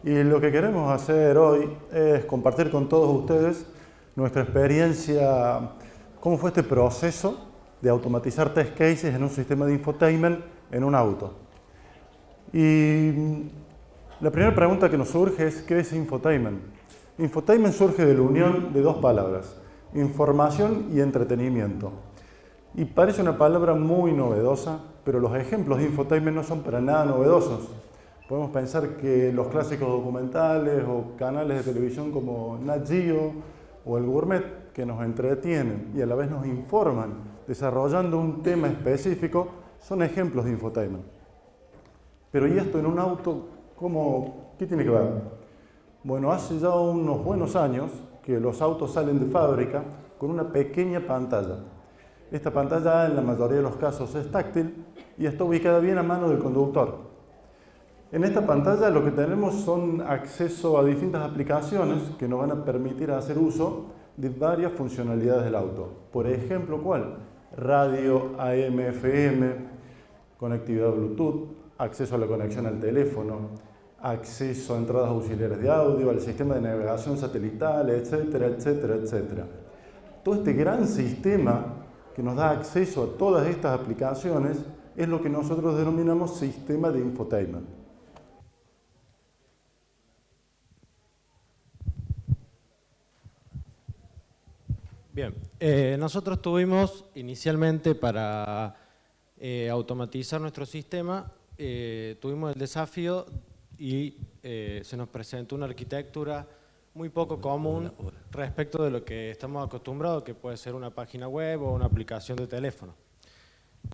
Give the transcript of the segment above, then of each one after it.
Y lo que queremos hacer hoy es compartir con todos ustedes nuestra experiencia, cómo fue este proceso de automatizar test cases en un sistema de infotainment en un auto. Y la primera pregunta que nos surge es, ¿qué es infotainment? Infotainment surge de la unión de dos palabras, información y entretenimiento. Y parece una palabra muy novedosa, pero los ejemplos de infotainment no son para nada novedosos. Podemos pensar que los clásicos documentales o canales de televisión como Nat Geo o El Gourmet, que nos entretienen y a la vez nos informan desarrollando un tema específico, son ejemplos de infotainment. Pero ¿y esto en un auto? ¿Qué tiene que ver? Bueno, hace ya unos buenos años que los autos salen de fábrica con una pequeña pantalla. Esta pantalla en la mayoría de los casos es táctil y está ubicada bien a mano del conductor. En esta pantalla lo que tenemos son acceso a distintas aplicaciones que nos van a permitir hacer uso de varias funcionalidades del auto. Por ejemplo, ¿cuál? Radio AM/FM, conectividad Bluetooth, acceso a la conexión al teléfono, acceso a entradas auxiliares de audio, al sistema de navegación satelital, etcétera, etcétera, etcétera. Todo este gran sistema que nos da acceso a todas estas aplicaciones es lo que nosotros denominamos sistema de infotainment. Bien, nosotros tuvimos inicialmente para automatizar nuestro sistema, tuvimos el desafío y se nos presentó una arquitectura muy poco común respecto de lo que estamos acostumbrados, que puede ser una página web o una aplicación de teléfono.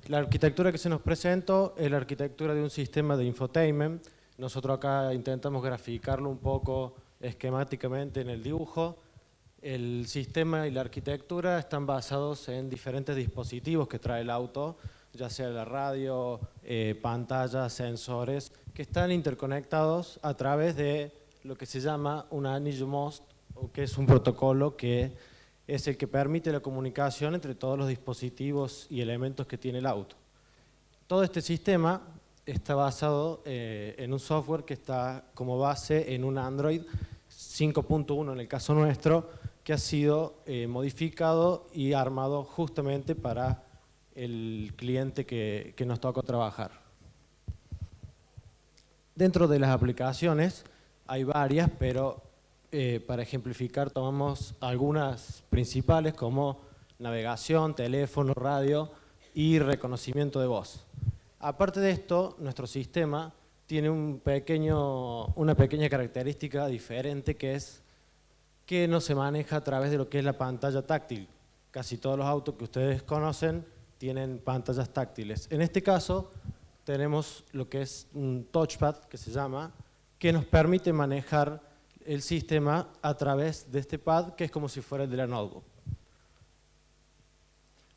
La arquitectura que se nos presentó es la arquitectura de un sistema de infotainment. Nosotros acá intentamos graficarlo un poco esquemáticamente en el dibujo. El sistema y la arquitectura están basados en diferentes dispositivos que trae el auto, ya sea la radio, pantallas, sensores, que están interconectados a través de lo que se llama un anillo MOST, o que es un protocolo que es el que permite la comunicación entre todos los dispositivos y elementos que tiene el auto. Todo este sistema está basado en un software que está como base en un Android 5.1 en el caso nuestro, que ha sido modificado y armado justamente para el cliente que nos tocó trabajar. Dentro de las aplicaciones hay varias, pero para ejemplificar tomamos algunas principales como navegación, teléfono, radio y reconocimiento de voz. Aparte de esto, nuestro sistema tiene una pequeña característica diferente, que es que no se maneja a través de lo que es la pantalla táctil. Casi todos los autos que ustedes conocen tienen pantallas táctiles. En este caso tenemos lo que es un touchpad, que se llama, que nos permite manejar el sistema a través de este pad, que es como si fuera el de la notebook.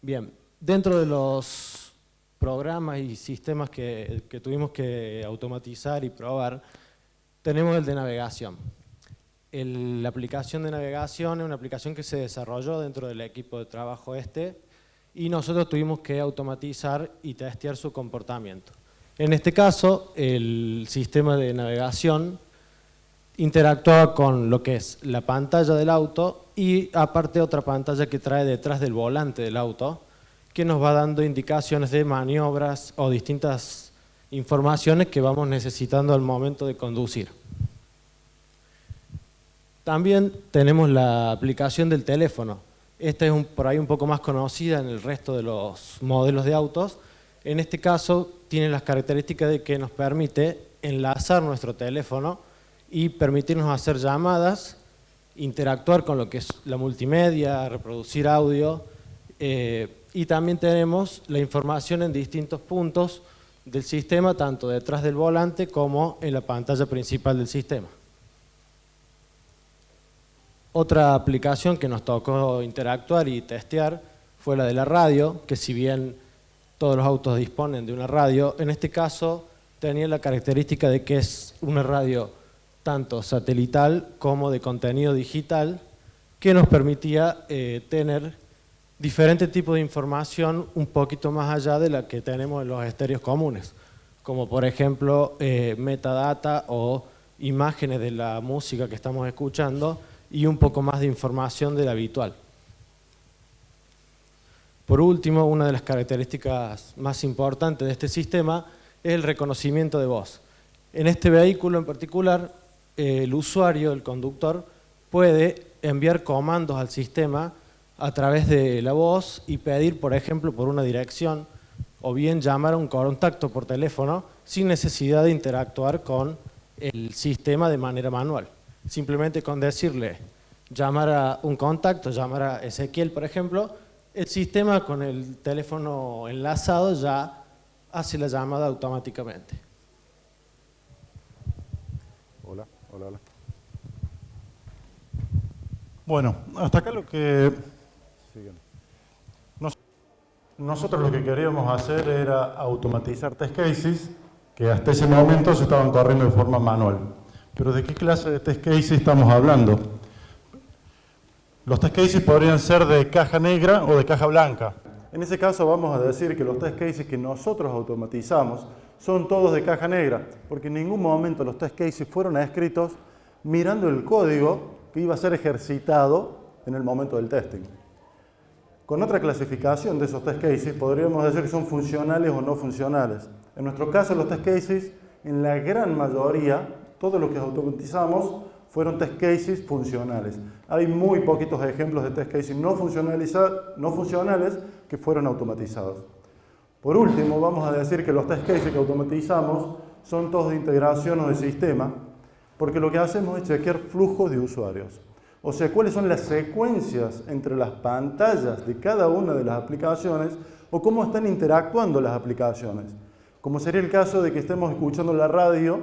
Bien, dentro de los programas y sistemas que tuvimos que automatizar y probar, tenemos el de navegación. La aplicación de navegación es una aplicación que se desarrolló dentro del equipo de trabajo y nosotros tuvimos que automatizar y testear su comportamiento. En este caso, el sistema de navegación interactuaba con lo que es la pantalla del auto y aparte otra pantalla que trae detrás del volante del auto, que nos va dando indicaciones de maniobras o distintas informaciones que vamos necesitando al momento de conducir. También tenemos la aplicación del teléfono. Esta es por ahí un poco más conocida en el resto de los modelos de autos. En este caso tiene las características de que nos permite enlazar nuestro teléfono y permitirnos hacer llamadas, interactuar con lo que es la multimedia, reproducir audio, y también tenemos la información en distintos puntos del sistema, tanto detrás del volante como en la pantalla principal del sistema. Otra aplicación que nos tocó interactuar y testear fue la de la radio, que si bien todos los autos disponen de una radio, en este caso tenía la característica de que es una radio tanto satelital como de contenido digital, que nos permitía tener diferentes tipos de información un poquito más allá de la que tenemos en los estéreos comunes, como por ejemplo metadata o imágenes de la música que estamos escuchando y un poco más de información de la habitual. Por último, una de las características más importantes de este sistema es el reconocimiento de voz. En este vehículo en particular, el usuario, el conductor, puede enviar comandos al sistema a través de la voz y pedir, por ejemplo, por una dirección o bien llamar a un contacto por teléfono sin necesidad de interactuar con el sistema de manera manual. Simplemente con decirle, llamar a un contacto, llamar a Ezequiel, por ejemplo, el sistema con el teléfono enlazado ya hace la llamada automáticamente. Hola. Bueno, hasta acá lo que... Nosotros lo que queríamos hacer era automatizar test cases que hasta ese momento se estaban corriendo de forma manual. Pero ¿de qué clase de test cases estamos hablando? Los test cases podrían ser de caja negra o de caja blanca. En ese caso vamos a decir que los test cases que nosotros automatizamos son todos de caja negra, porque en ningún momento los test cases fueron escritos mirando el código que iba a ser ejercitado en el momento del testing. Con otra clasificación de esos test cases podríamos decir que son funcionales o no funcionales. En nuestro caso los test cases, en la gran mayoría, todo lo que automatizamos fueron test cases funcionales. Hay muy poquitos ejemplos de test cases no funcionales que fueron automatizados. Por último, vamos a decir que los test cases que automatizamos son todos de integración o de sistema, porque lo que hacemos es chequear flujos de usuarios. O sea, cuáles son las secuencias entre las pantallas de cada una de las aplicaciones o cómo están interactuando las aplicaciones. Como sería el caso de que estemos escuchando la radio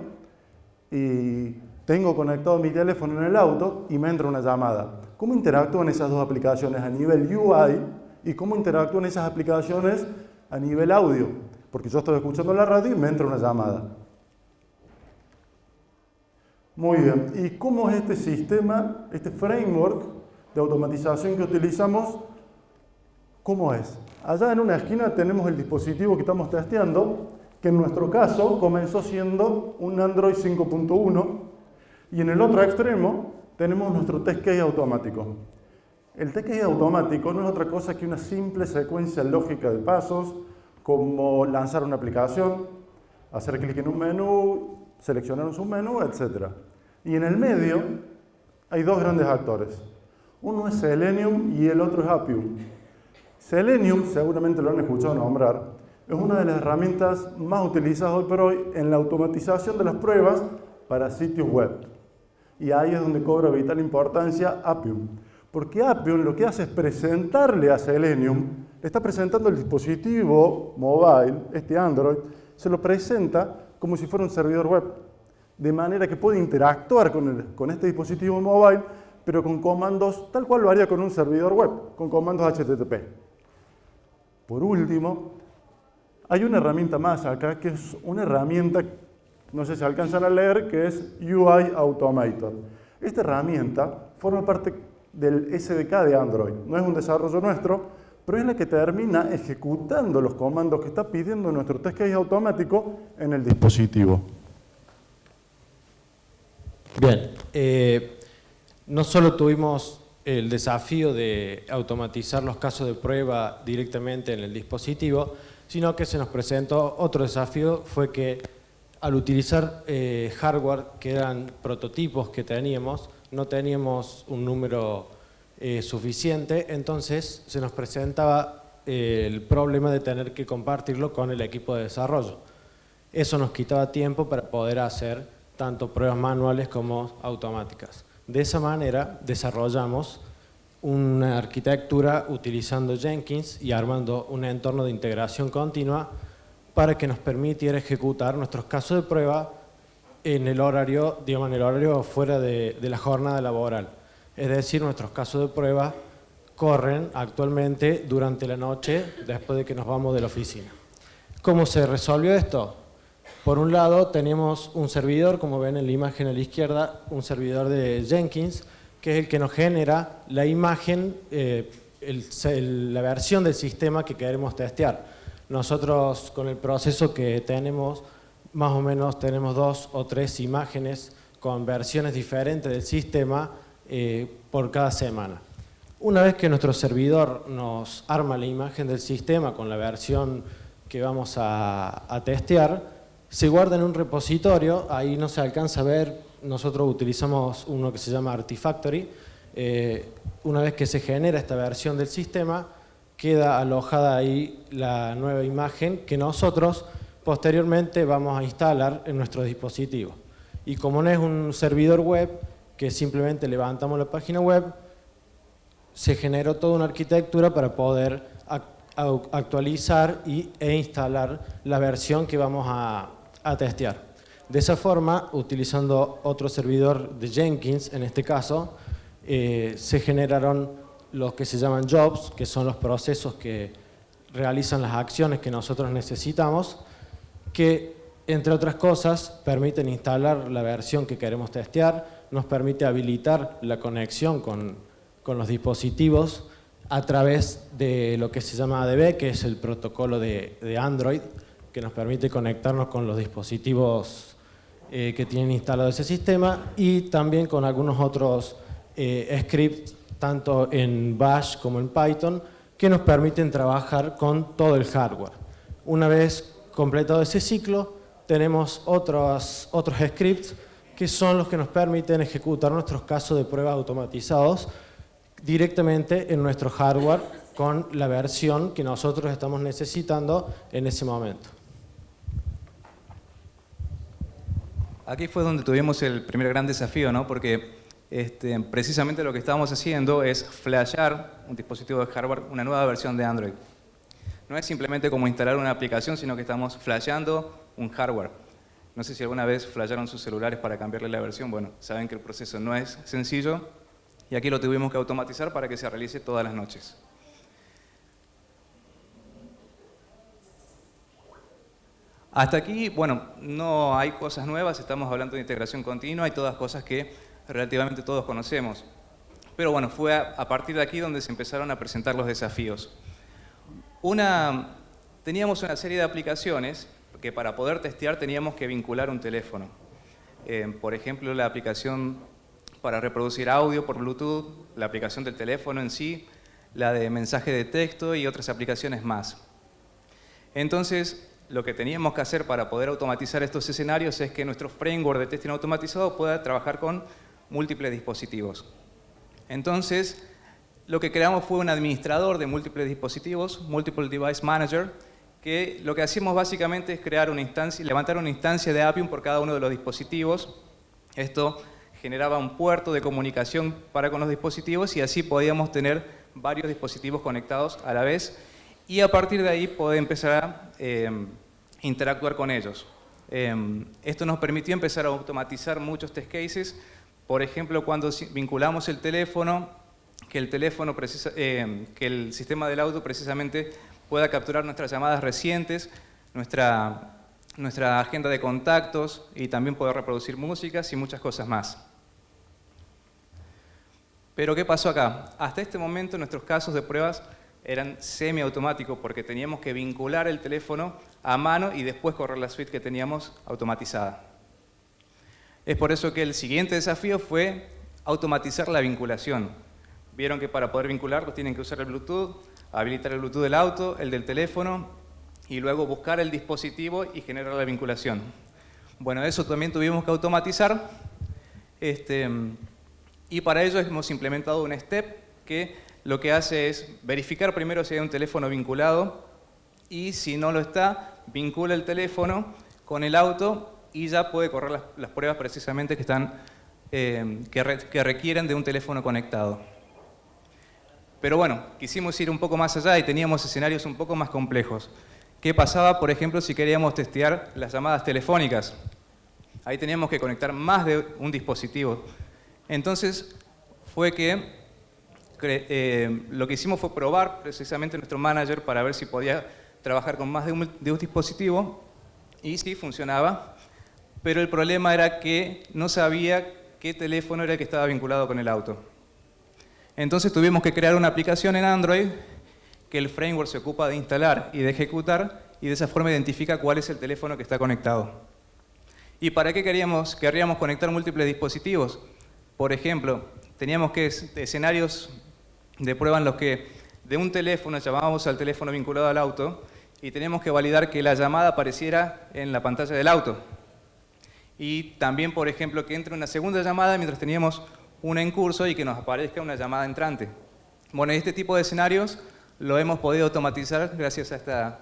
y tengo conectado mi teléfono en el auto y me entra una llamada. ¿Cómo interactúan esas dos aplicaciones a nivel UI y cómo interactúan esas aplicaciones a nivel audio? Porque yo estoy escuchando la radio y me entra una llamada. Muy bien. ¿Y cómo es este sistema, este framework de automatización que utilizamos? ¿Cómo es? Allá en una esquina tenemos el dispositivo que estamos testeando, que en nuestro caso comenzó siendo un Android 5.1 y en el otro extremo tenemos nuestro test case automático. El test case automático no es otra cosa que una simple secuencia lógica de pasos, como lanzar una aplicación, hacer clic en un menú, seleccionar un submenú, etc. Y en el medio hay dos grandes actores. Uno es Selenium y el otro es Appium. Selenium, seguramente lo han escuchado nombrar, es una de las herramientas más utilizadas hoy por hoy en la automatización de las pruebas para sitios web. Y ahí es donde cobra vital importancia Appium. Porque Appium lo que hace es presentarle a Selenium, le está presentando el dispositivo mobile, este Android, se lo presenta como si fuera un servidor web. De manera que puede interactuar con este dispositivo mobile, pero con comandos tal cual lo haría con un servidor web, con comandos HTTP. Por último, hay una herramienta más acá, que es una herramienta, no sé si alcanzan a leer, que es UI Automator. Esta herramienta forma parte del SDK de Android. No es un desarrollo nuestro, pero es la que termina ejecutando los comandos que está pidiendo nuestro test case automático en el dispositivo. Bien, no solo tuvimos el desafío de automatizar los casos de prueba directamente en el dispositivo, sino que se nos presentó otro desafío, fue que al utilizar hardware que eran prototipos que teníamos, no teníamos un número suficiente, entonces se nos presentaba el problema de tener que compartirlo con el equipo de desarrollo. Eso nos quitaba tiempo para poder hacer tanto pruebas manuales como automáticas. De esa manera desarrollamos una arquitectura utilizando Jenkins y armando un entorno de integración continua para que nos permitiera ejecutar nuestros casos de prueba en el horario, digamos, en el horario fuera de la jornada laboral. Es decir, nuestros casos de prueba corren actualmente durante la noche después de que nos vamos de la oficina. ¿Cómo se resolvió esto? Por un lado tenemos un servidor, como ven en la imagen a la izquierda, un servidor de Jenkins, que es el que nos genera la imagen, la versión del sistema que queremos testear. Nosotros con el proceso que tenemos, más o menos tenemos 2 o 3 imágenes con versiones diferentes del sistema por cada semana. Una vez que nuestro servidor nos arma la imagen del sistema con la versión que vamos a testear, se guarda en un repositorio, ahí no se alcanza a ver, nosotros utilizamos uno que se llama Artifactory. Una vez que se genera esta versión del sistema, queda alojada ahí la nueva imagen que nosotros posteriormente vamos a instalar en nuestro dispositivo. Y como no es un servidor web, que simplemente levantamos la página web, se generó toda una arquitectura para poder actualizar e instalar la versión que vamos a testear. De esa forma, utilizando otro servidor de Jenkins, en este caso, se generaron los que se llaman jobs, que son los procesos que realizan las acciones que nosotros necesitamos, que, entre otras cosas, permiten instalar la versión que queremos testear, nos permite habilitar la conexión con los dispositivos a través de lo que se llama ADB, que es el protocolo de Android, que nos permite conectarnos con los dispositivos que tienen instalado ese sistema, y también con algunos otros scripts, tanto en Bash como en Python, que nos permiten trabajar con todo el hardware. Una vez completado ese ciclo, tenemos otros scripts que son los que nos permiten ejecutar nuestros casos de prueba automatizados directamente en nuestro hardware con la versión que nosotros estamos necesitando en ese momento. Aquí fue donde tuvimos el primer gran desafío, ¿no? Porque precisamente lo que estábamos haciendo es flashear un dispositivo de hardware, una nueva versión de Android. No es simplemente como instalar una aplicación, sino que estamos flasheando un hardware. No sé si alguna vez flashearon sus celulares para cambiarle la versión. Bueno, saben que el proceso no es sencillo y aquí lo tuvimos que automatizar para que se realice todas las noches. Hasta aquí, bueno, no hay cosas nuevas, estamos hablando de integración continua y todas cosas que relativamente todos conocemos. Pero bueno, fue a partir de aquí donde se empezaron a presentar los desafíos. Teníamos una serie de aplicaciones que para poder testear teníamos que vincular un teléfono. Por ejemplo, la aplicación para reproducir audio por Bluetooth, la aplicación del teléfono en sí, la de mensaje de texto y otras aplicaciones más. Entonces, lo que teníamos que hacer para poder automatizar estos escenarios es que nuestro framework de testing automatizado pueda trabajar con múltiples dispositivos. Entonces, lo que creamos fue un administrador de múltiples dispositivos, Multiple Device Manager, que lo que hacíamos básicamente es crear una instancia, levantar una instancia de Appium por cada uno de los dispositivos. Esto generaba un puerto de comunicación para con los dispositivos y así podíamos tener varios dispositivos conectados a la vez y a partir de ahí poder empezar a interactuar con ellos. Esto nos permitió empezar a automatizar muchos test cases. Por ejemplo, cuando vinculamos el teléfono, que el sistema del auto precisamente pueda capturar nuestras llamadas recientes, nuestra agenda de contactos y también poder reproducir músicas y muchas cosas más. Pero ¿qué pasó acá? Hasta este momento nuestros casos de pruebas eran semiautomáticos porque teníamos que vincular el teléfono a mano y después correr la suite que teníamos automatizada. Es por eso que el siguiente desafío fue automatizar la vinculación. Vieron que para poder vincularlos tienen que usar el Bluetooth, habilitar el Bluetooth del auto, el del teléfono y luego buscar el dispositivo y generar la vinculación. Bueno, eso también tuvimos que automatizar y para ello hemos implementado un step que lo que hace es verificar primero si hay un teléfono vinculado y si no lo está, vincula el teléfono con el auto y ya puede correr las pruebas precisamente que requieren de un teléfono conectado. Pero bueno, quisimos ir un poco más allá y teníamos escenarios un poco más complejos. ¿Qué pasaba, por ejemplo, si queríamos testear las llamadas telefónicas? Ahí teníamos que conectar más de un dispositivo. Entonces, fue que lo que hicimos fue probar precisamente nuestro manager para ver si podía trabajar con más de un dispositivo y sí, funcionaba. Pero el problema era que no sabía qué teléfono era el que estaba vinculado con el auto. Entonces tuvimos que crear una aplicación en Android que el framework se ocupa de instalar y de ejecutar y de esa forma identifica cuál es el teléfono que está conectado. ¿Y para qué querríamos conectar múltiples dispositivos? Por ejemplo, teníamos escenarios de prueba en los que de un teléfono llamábamos al teléfono vinculado al auto y teníamos que validar que la llamada apareciera en la pantalla del auto. Y también, por ejemplo, que entre una segunda llamada mientras teníamos una en curso y que nos aparezca una llamada entrante. Bueno, este tipo de escenarios lo hemos podido automatizar gracias a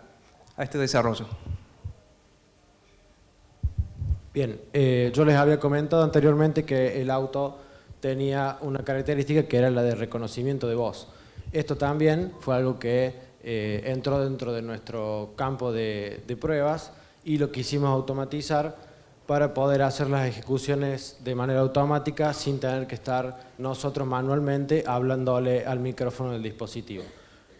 este desarrollo. Bien, yo les había comentado anteriormente que el auto tenía una característica que era la de reconocimiento de voz. Esto también fue algo que entró dentro de nuestro campo de pruebas y lo quisimos automatizar para poder hacer las ejecuciones de manera automática sin tener que estar nosotros manualmente hablándole al micrófono del dispositivo.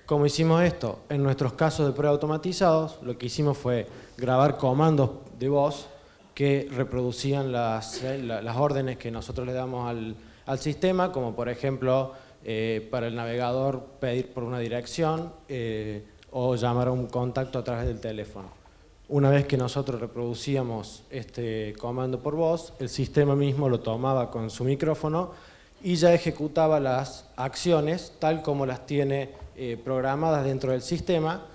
¿Cómo hicimos esto? En nuestros casos de prueba automatizados, lo que hicimos fue grabar comandos de voz que reproducían las órdenes que nosotros le damos al sistema, como por ejemplo para el navegador pedir por una dirección o llamar a un contacto a través del teléfono. Una vez que nosotros reproducíamos este comando por voz, el sistema mismo lo tomaba con su micrófono y ya ejecutaba las acciones tal como las tiene programadas dentro del sistema,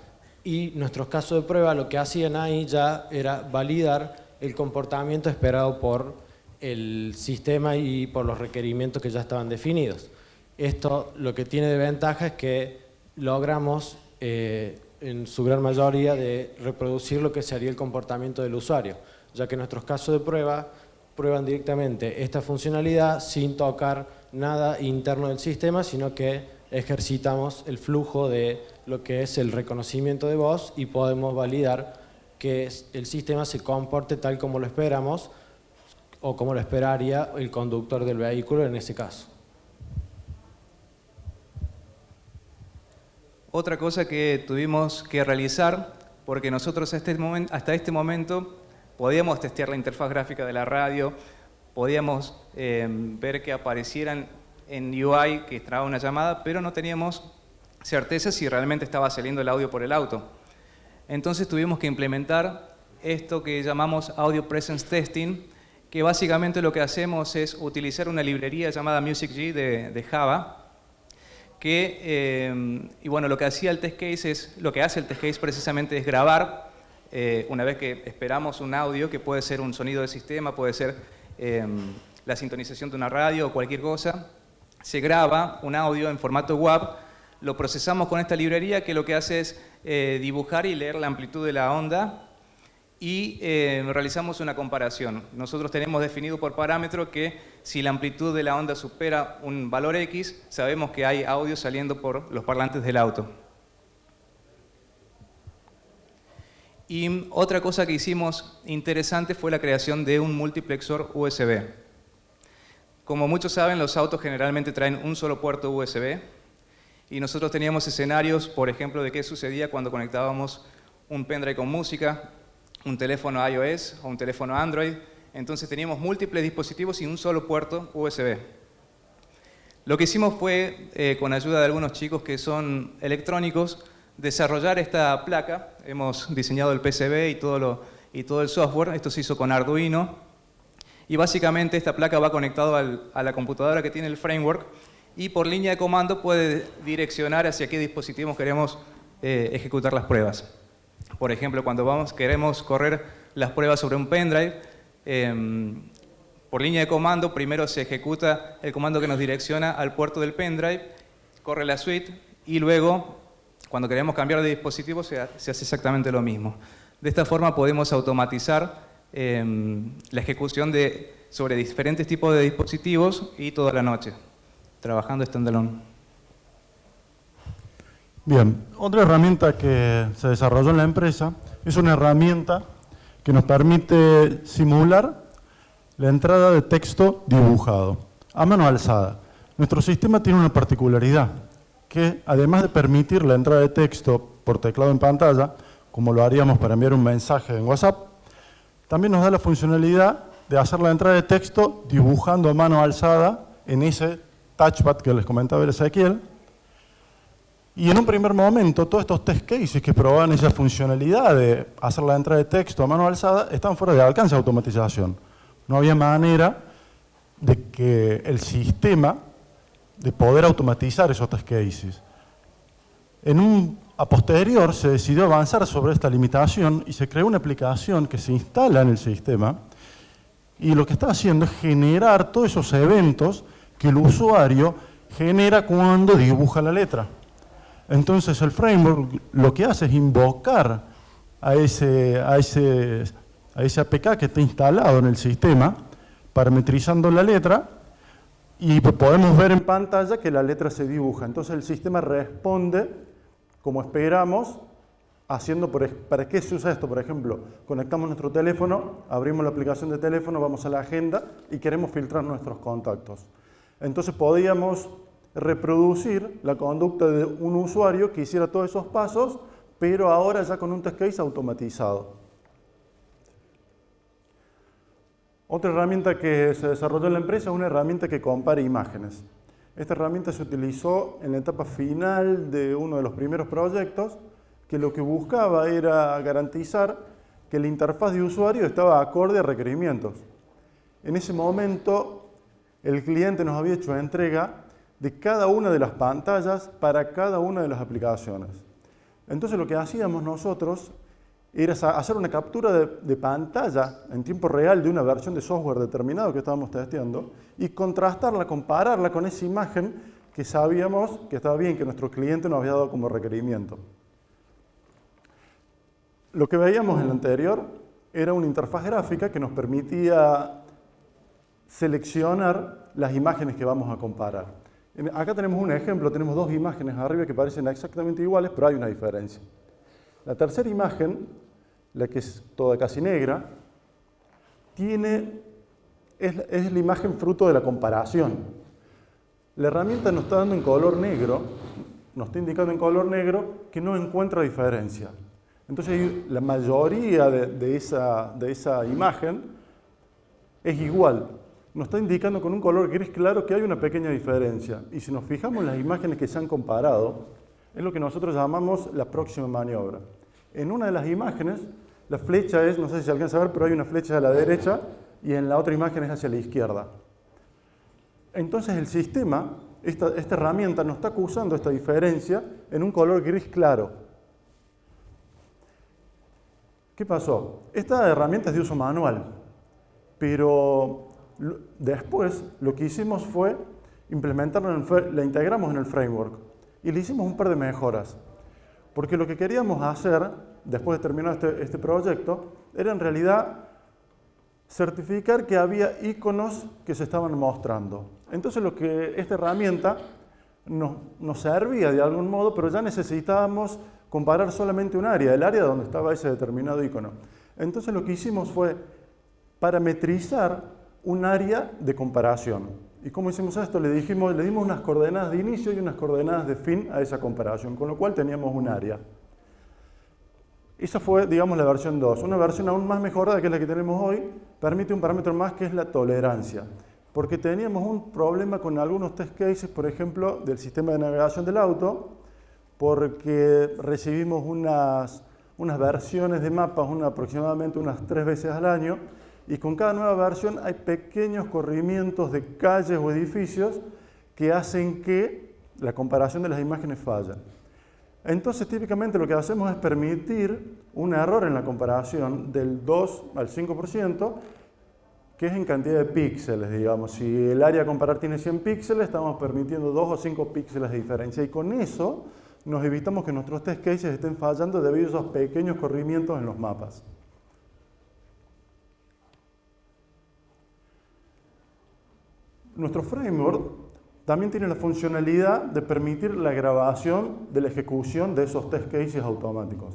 y nuestros casos de prueba lo que hacían ahí ya era validar el comportamiento esperado por el sistema y por los requerimientos que ya estaban definidos. Esto lo que tiene de ventaja es que logramos en su gran mayoría de reproducir lo que sería el comportamiento del usuario, ya que nuestros casos de prueba prueban directamente esta funcionalidad sin tocar nada interno del sistema, sino que ejercitamos el flujo de lo que es el reconocimiento de voz y podemos validar que el sistema se comporte tal como lo esperamos o como lo esperaría el conductor del vehículo en ese caso. Otra cosa que tuvimos que realizar, porque nosotros hasta este momento podíamos testear la interfaz gráfica de la radio, podíamos ver que aparecieran en UI que entraba una llamada, pero no teníamos certeza si realmente estaba saliendo el audio por el auto. Entonces tuvimos que implementar esto que llamamos Audio Presence Testing, que básicamente lo que hacemos es utilizar una librería llamada MusicG de Java, y bueno, lo que hace el test case precisamente es grabar, una vez que esperamos un audio, que puede ser un sonido del sistema, puede ser la sintonización de una radio o cualquier cosa, se graba un audio en formato WAV, lo procesamos con esta librería que lo que hace es dibujar y leer la amplitud de la onda y realizamos una comparación. Nosotros tenemos definido por parámetro que si la amplitud de la onda supera un valor X, sabemos que hay audio saliendo por los parlantes del auto. Y otra cosa que hicimos interesante fue la creación de un multiplexor USB. Como muchos saben, los autos generalmente traen un solo puerto USB y nosotros teníamos escenarios, por ejemplo, de qué sucedía cuando conectábamos un pendrive con música, un teléfono iOS o un teléfono Android. Entonces teníamos múltiples dispositivos y un solo puerto USB. Lo que hicimos fue, con ayuda de algunos chicos que son electrónicos, desarrollar esta placa. Hemos diseñado el PCB y todo el software. Esto se hizo con Arduino. Y básicamente esta placa va conectada a la computadora que tiene el framework y por línea de comando puede direccionar hacia qué dispositivos queremos ejecutar las pruebas. Por ejemplo, cuando queremos correr las pruebas sobre un pendrive, por línea de comando primero se ejecuta el comando que nos direcciona al puerto del pendrive, corre la suite y luego, cuando queremos cambiar de dispositivo, se hace exactamente lo mismo. De esta forma podemos automatizar la ejecución sobre diferentes tipos de dispositivos y toda la noche, trabajando standalone. Bien, otra herramienta que se desarrolló en la empresa es una herramienta que nos permite simular la entrada de texto dibujado a mano alzada. Nuestro sistema tiene una particularidad, que además de permitir la entrada de texto por teclado en pantalla, como lo haríamos para enviar un mensaje en WhatsApp, también nos da la funcionalidad de hacer la entrada de texto dibujando a mano alzada en ese touchpad que les comentaba Ezequiel, Y en un primer momento, todos estos test cases que probaban esa funcionalidad de hacer la entrada de texto a mano alzada estaban fuera de alcance de automatización. No había manera de que el sistema de poder automatizar esos test cases. A posterior se decidió avanzar sobre esta limitación y se creó una aplicación que se instala en el sistema y lo que está haciendo es generar todos esos eventos que el usuario genera cuando dibuja la letra. Entonces el framework lo que hace es invocar a ese APK que está instalado en el sistema, parametrizando la letra, y podemos ver en pantalla que la letra se dibuja. Entonces el sistema responde como esperamos, ¿para qué se usa esto? Por ejemplo, conectamos nuestro teléfono, abrimos la aplicación de teléfono, vamos a la agenda y queremos filtrar nuestros contactos. Entonces podíamos reproducir la conducta de un usuario que hiciera todos esos pasos, pero ahora ya con un test case automatizado. Otra herramienta que se desarrolló en la empresa es una herramienta que compara imágenes. Esta herramienta se utilizó en la etapa final de uno de los primeros proyectos, que lo que buscaba era garantizar que la interfaz de usuario estaba acorde a requerimientos. En ese momento, el cliente nos había hecho entrega de cada una de las pantallas para cada una de las aplicaciones. Entonces lo que hacíamos nosotros era hacer una captura de pantalla en tiempo real de una versión de software determinado que estábamos testeando y contrastarla, compararla con esa imagen que sabíamos que estaba bien, que nuestro cliente nos había dado como requerimiento. Lo que veíamos en lo anterior era una interfaz gráfica que nos permitía seleccionar las imágenes que vamos a comparar. Acá tenemos un ejemplo, tenemos dos imágenes arriba que parecen exactamente iguales, pero hay una diferencia. La tercera imagen, la que es toda casi negra, es la imagen fruto de la comparación. La herramienta nos está dando en color negro, nos está indicando en color negro que no encuentra diferencia. Entonces la mayoría de esa imagen es igual. Nos está indicando con un color gris claro que hay una pequeña diferencia. Y si nos fijamos en las imágenes que se han comparado, es lo que nosotros llamamos la próxima maniobra. En una de las imágenes, la flecha es, no sé si se alcanza a ver, pero hay una flecha a la derecha y en la otra imagen es hacia la izquierda. Entonces el sistema, esta herramienta, nos está acusando esta diferencia en un color gris claro. ¿Qué pasó? Esta herramienta es de uso manual, pero después lo que hicimos fue implementarla, la integramos en el framework y le hicimos un par de mejoras. Porque lo que queríamos hacer, después de terminar este proyecto, era en realidad certificar que había iconos que se estaban mostrando. Entonces esta herramienta nos servía de algún modo, pero ya necesitábamos comparar solamente un área, el área donde estaba ese determinado icono. Entonces lo que hicimos fue parametrizar un área de comparación. ¿Y cómo hicimos esto? Le dimos unas coordenadas de inicio y unas coordenadas de fin a esa comparación, con lo cual teníamos un área. Esa fue, digamos, la versión 2. Una versión aún más mejorada, que es la que tenemos hoy, permite un parámetro más que es la tolerancia. Porque teníamos un problema con algunos test cases, por ejemplo, del sistema de navegación del auto, porque recibimos unas versiones de mapas aproximadamente unas 3 veces al año, y con cada nueva versión hay pequeños corrimientos de calles o edificios que hacen que la comparación de las imágenes falle. Entonces, típicamente lo que hacemos es permitir un error en la comparación del 2 al 5%, que es en cantidad de píxeles, digamos. Si el área a comparar tiene 100 píxeles, estamos permitiendo 2 o 5 píxeles de diferencia. Y con eso nos evitamos que nuestros test cases estén fallando debido a esos pequeños corrimientos en los mapas. Nuestro framework también tiene la funcionalidad de permitir la grabación de la ejecución de esos test cases automáticos.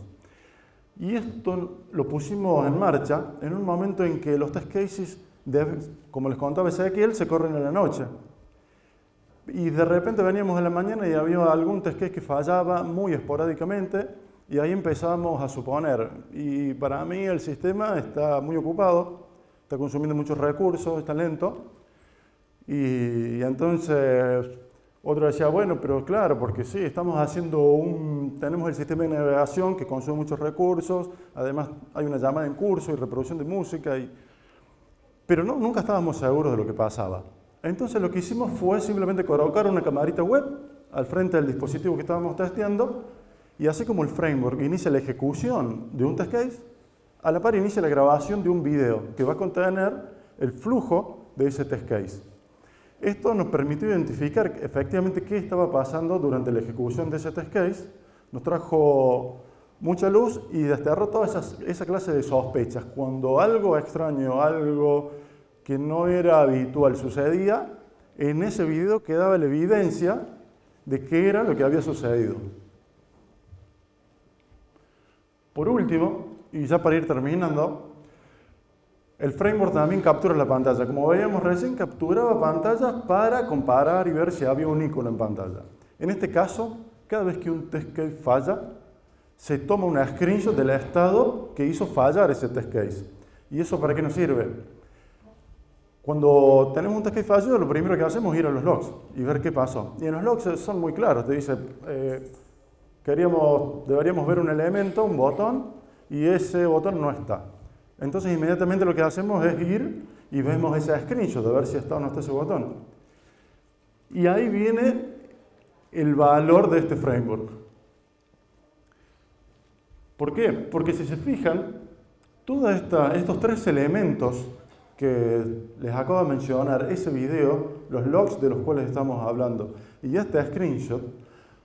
Y esto lo pusimos en marcha en un momento en que los test cases, como les contaba Ezequiel, se corren en la noche. Y de repente veníamos en la mañana y había algún test case que fallaba muy esporádicamente y ahí empezamos a suponer. Y para mí el sistema está muy ocupado, está consumiendo muchos recursos, está lento. Y entonces Otro decía, bueno, pero claro, porque sí, tenemos el sistema de navegación que consume muchos recursos, además hay una llamada en curso y reproducción de música, pero no, nunca estábamos seguros de lo que pasaba. Entonces lo que hicimos fue simplemente colocar una camarita web al frente del dispositivo que estábamos testeando, y así como el framework inicia la ejecución de un test case, a la par inicia la grabación de un video que va a contener el flujo de ese test case. Esto nos permitió identificar efectivamente qué estaba pasando durante la ejecución de ese test case, nos trajo mucha luz y desterró toda esa clase de sospechas. Cuando algo extraño, algo que no era habitual sucedía, en ese video quedaba la evidencia de qué era lo que había sucedido. Por último, y ya para ir terminando, el framework también captura la pantalla. Como veíamos recién, capturaba pantallas para comparar y ver si había un icono en pantalla. En este caso, cada vez que un test case falla, se toma una screenshot del estado que hizo fallar ese test case. ¿Y eso para qué nos sirve? Cuando tenemos un test case fallido, lo primero que hacemos es ir a los logs y ver qué pasó. Y en los logs son muy claros. Te dice, deberíamos ver un elemento, un botón, y ese botón no está. Entonces inmediatamente lo que hacemos es ir y vemos ese screenshot de ver si está o no está ese botón. Y ahí viene el valor de este framework. ¿Por qué? Porque si se fijan, todos estos tres elementos que les acabo de mencionar, ese video, los logs de los cuales estamos hablando y este screenshot,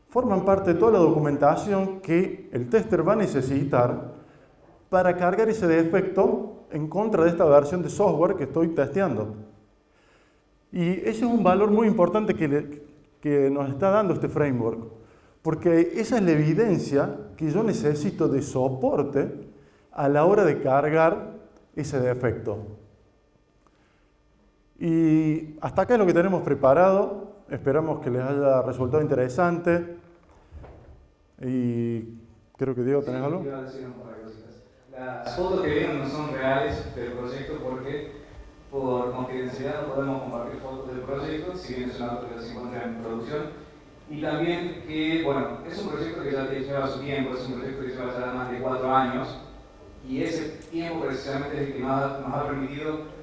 forman parte de toda la documentación que el tester va a necesitar para cargar ese defecto en contra de esta versión de software que estoy testeando. Y ese es un valor muy importante que nos está dando este framework, porque esa es la evidencia que yo necesito de soporte a la hora de cargar ese defecto. Y hasta acá es lo que tenemos preparado. Esperamos que les haya resultado interesante. Y creo que Diego, ¿tenés algo? Iba a decir un par de cositas. Las fotos que vieron no son reales del proyecto porque por confidencialidad no podemos compartir fotos del proyecto, si bien es una foto que se encuentra en producción. Y también que, bueno, es un proyecto que ya lleva su tiempo, es un proyecto que lleva ya más de 4 años, y ese tiempo precisamente es el que nos ha permitido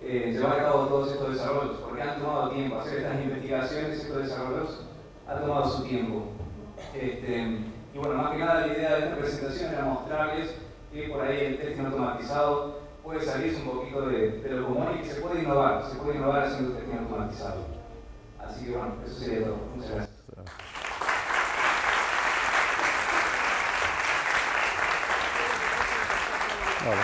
llevar a cabo todos estos desarrollos, porque han tomado tiempo. Hacer estas investigaciones, estos desarrollos, ha tomado su tiempo. Y bueno, más que nada la idea de esta presentación era mostrarles que por ahí el testing automatizado puede salirse un poquito de lo común y que se puede innovar haciendo testing automatizado. Así que bueno, eso sería todo. Muchas gracias. Vale.